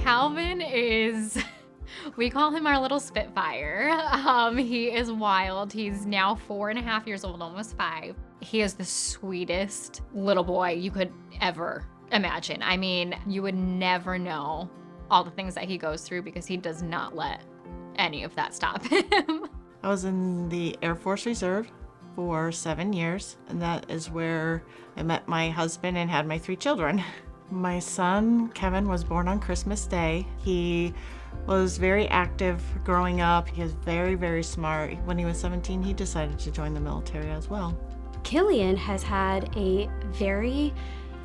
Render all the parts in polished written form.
Calvin is, we call him our little Spitfire. He is wild. He's now 4.5 years old, almost 5. He is the sweetest little boy you could ever imagine. I mean, you would never know all the things that he goes through because he does not let any of that stop him. I was in the Air Force Reserve for 7 years, and that is where I met my husband and had my 3 children. My son, Kevin, was born on Christmas Day. He was very active growing up. He was very, very smart. When he was 17, he decided to join the military as well. Killian has had a very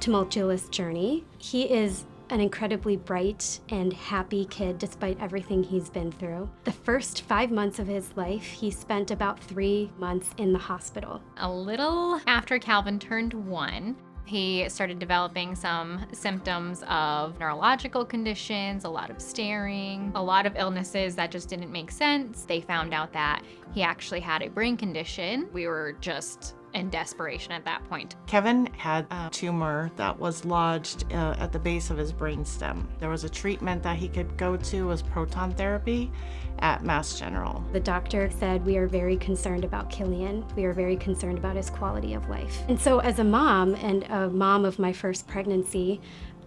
tumultuous journey. He is an incredibly bright and happy kid despite everything he's been through. The first 5 months of his life, he spent about 3 months in the hospital. A little after Calvin turned 1, he started developing some symptoms of neurological conditions, a lot of staring, a lot of illnesses that just didn't make sense. They found out that he actually had a brain condition. We were just in desperation at that point. Kevin had a tumor that was lodged at the base of his brainstem. There was a treatment that he could go to, was proton therapy at Mass General. The doctor said, "We are very concerned about Killian. We are very concerned about his quality of life." And so as a mom and a mom of my first pregnancy,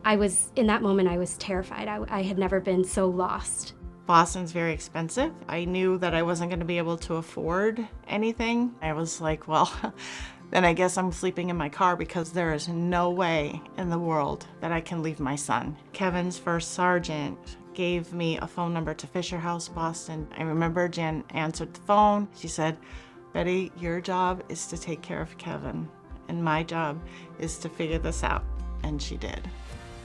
in that moment, I was terrified. I had never been so lost. Boston's very expensive. I knew that I wasn't going to be able to afford anything. I was like, well, then I guess I'm sleeping in my car because there is no way in the world that I can leave my son. Kevin's first sergeant gave me a phone number to Fisher House, Boston. I remember Jan answered the phone. She said, "Betty, your job is to take care of Kevin, and my job is to figure this out." And she did.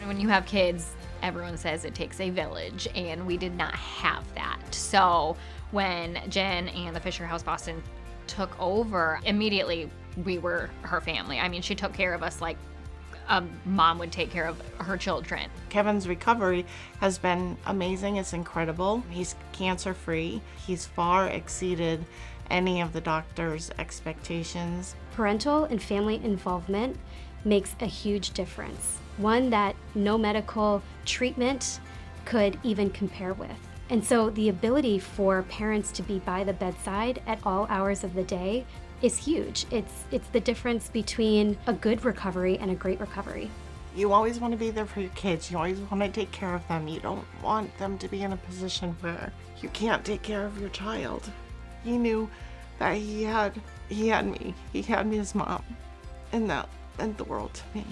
When you have kids, everyone says it takes a village, and we did not have that. So when Jen and the Fisher House Boston took over, immediately we were her family. I mean, she took care of us like a mom would take care of her children. Kevin's recovery has been amazing. It's incredible. He's cancer-free. He's far exceeded any of the doctor's expectations. Parental and family involvement makes a huge difference, one that no medical treatment could even compare with. And so the ability for parents to be by the bedside at all hours of the day is huge. It's the difference between a good recovery and a great recovery. You always want to be there for your kids. You always want to take care of them. You don't want them to be in a position where you can't take care of your child. He knew that he had me. He had me as mom, and that meant the world to me.